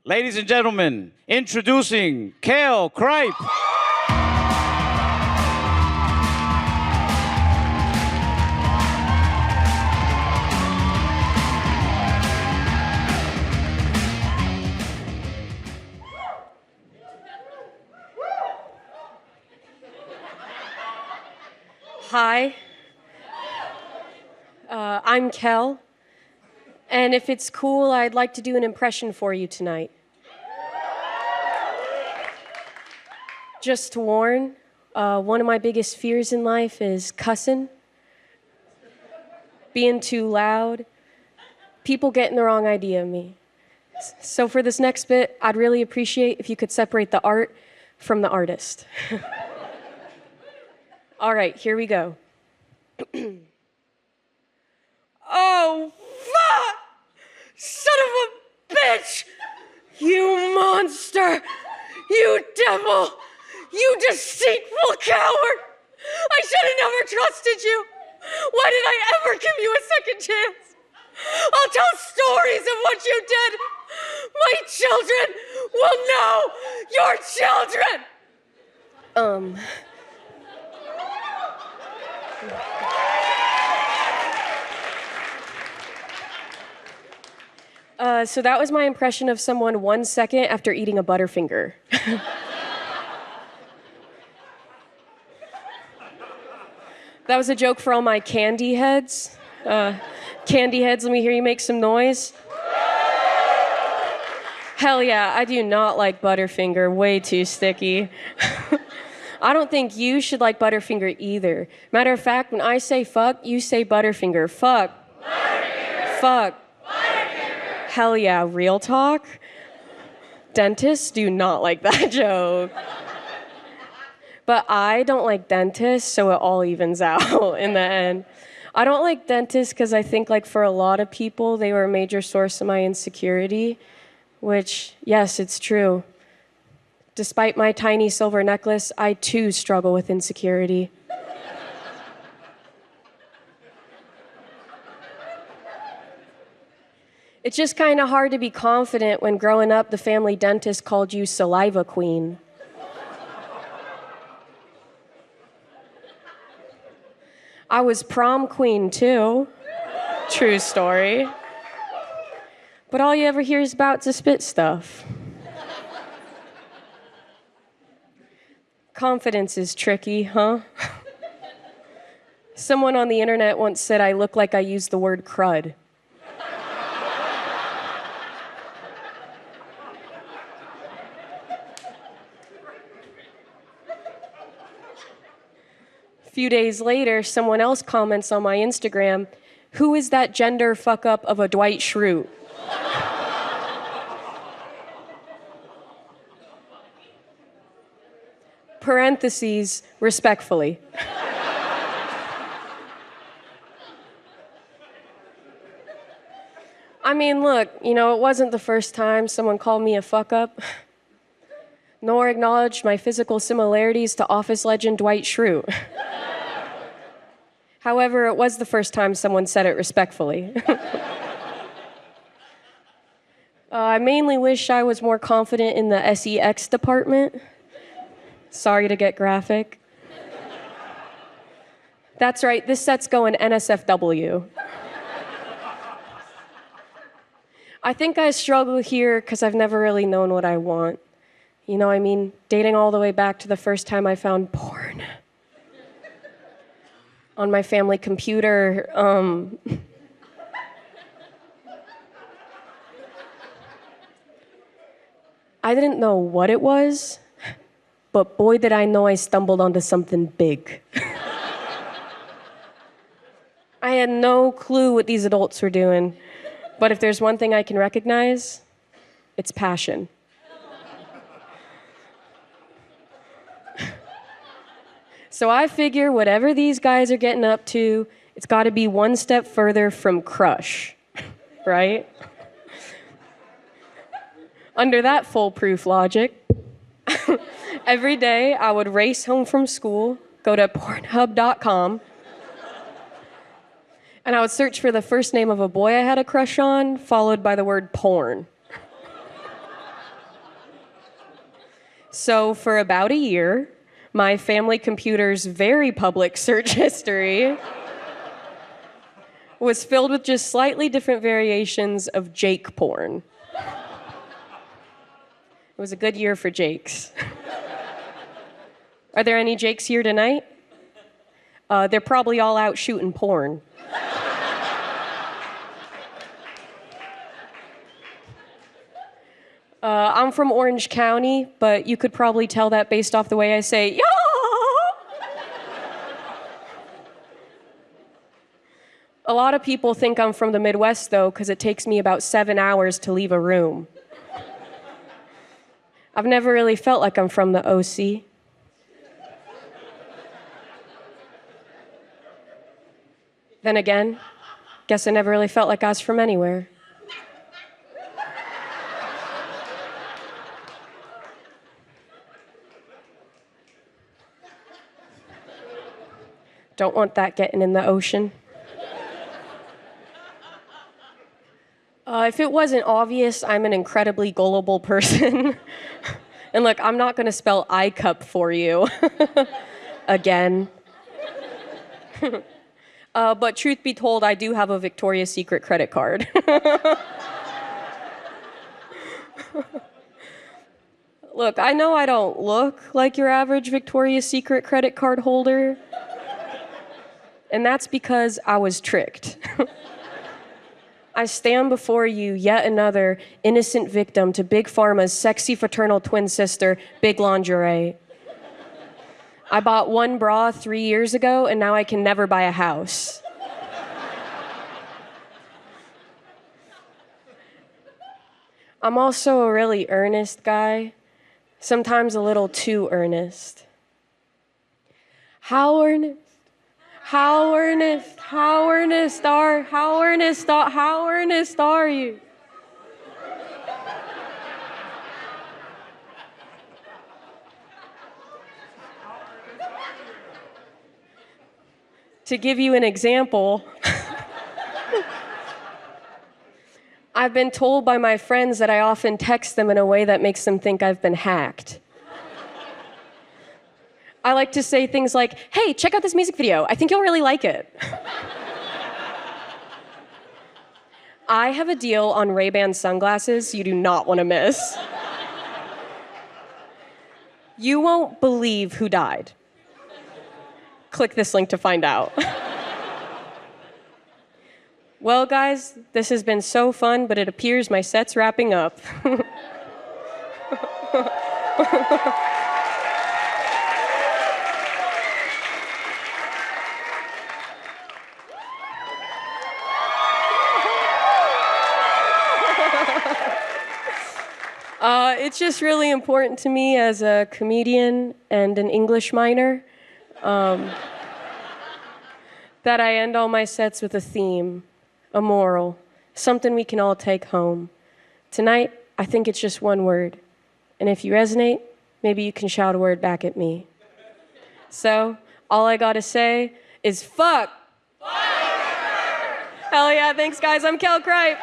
Ladies and gentlemen, introducing Kale Kripe. Hi, I'm Kel, and if it's cool, I'd like to do an impression for you tonight. Just to warn, one of my biggest fears in life is cussing, being too loud, people getting the wrong idea of me. So for this next bit, I'd really appreciate if you could separate the art from the artist. All right, here we go. Oh, fuck! Son of a bitch! You monster! You devil! You deceitful coward! I should have never trusted you! Why did I ever give you a second chance? I'll tell stories of what you did! My children will know your children! So that was my impression of someone 1 second after eating a Butterfinger. That was a joke for all my candy heads. Candy heads, let me hear you make some noise. Hell yeah, I do not like Butterfinger, way too sticky. I don't think you should like Butterfinger either. Matter of fact, when I say fuck, you say Butterfinger. Fuck. Butterfinger. Fuck. Butterfinger. Hell yeah, real talk? Dentists do not like that joke. But I don't like dentists, so it all evens out in the end. I don't like dentists because I think like for a lot of people, they were a major source of my insecurity, which, yes, it's true. Despite my tiny silver necklace, I too struggle with insecurity. It's just kind of hard to be confident when growing up the family dentist called you saliva queen. I was prom queen too. True story. But all you ever hear is about to spit stuff. Confidence is tricky, huh? Someone on the internet once said I look like I use the word crud. A few days later, someone else comments on my Instagram, "Who is that gender fuck up of a Dwight Schrute?" Parentheses, respectfully. I mean, look, it wasn't the first time someone called me a fuck up, nor acknowledged my physical similarities to Office legend Dwight Schrute. However, it was the first time someone said it respectfully. I mainly wish I was more confident in the SEX department. Sorry to get graphic. That's right, this set's going NSFW. I think I struggle here because I've never really known what I want. Dating all the way back to the first time I found porn. On my family computer, I didn't know what it was, but boy did I know I stumbled onto something big. I had no clue what these adults were doing, but if there's one thing I can recognize, it's passion. So I figure whatever these guys are getting up to, it's got to be one step further from crush, right? Under that foolproof logic, every day I would race home from school, go to Pornhub.com, and I would search for the first name of a boy I had a crush on, followed by the word porn. So, for about a year, my family computer's very public search history was filled with just slightly different variations of Jake porn. It was a good year for Jakes. Are there any Jakes here tonight? They're probably all out shooting porn. I'm from Orange County, but you could probably tell that based off the way I say, yeah. A lot of people think I'm from the Midwest, though, because it takes me about 7 hours to leave a room. I've never really felt like I'm from the OC. Then again, guess I never really felt like I was from anywhere. Don't want that getting in the ocean. If it wasn't obvious, I'm an incredibly gullible person. And look, I'm not going to spell iCup for you again. But truth be told, I do have a Victoria's Secret credit card. Look, I know I don't look like your average Victoria's Secret credit card holder. And that's because I was tricked. I stand before you, yet another innocent victim to Big Pharma's sexy fraternal twin sister, Big Lingerie. I bought one bra 3 years ago, and now I can never buy a house. I'm also a really earnest guy, sometimes a little too earnest. How earnest? How earnest? How earnest are you? To give you an example, I've been told by my friends that I often text them in a way that makes them think I've been hacked. I like to say things like, hey, check out this music video. I think you'll really like it. I have a deal on Ray-Ban sunglasses you do not want to miss. You won't believe who died. Click this link to find out. Well, guys, this has been so fun, but it appears my set's wrapping up. It's just really important to me as a comedian and an English minor that I end all my sets with a theme, a moral, something we can all take home. Tonight, I think it's just one word. And if you resonate, maybe you can shout a word back at me. So, all I gotta say is fuck! Hell yeah, thanks guys, I'm Kel Kripe.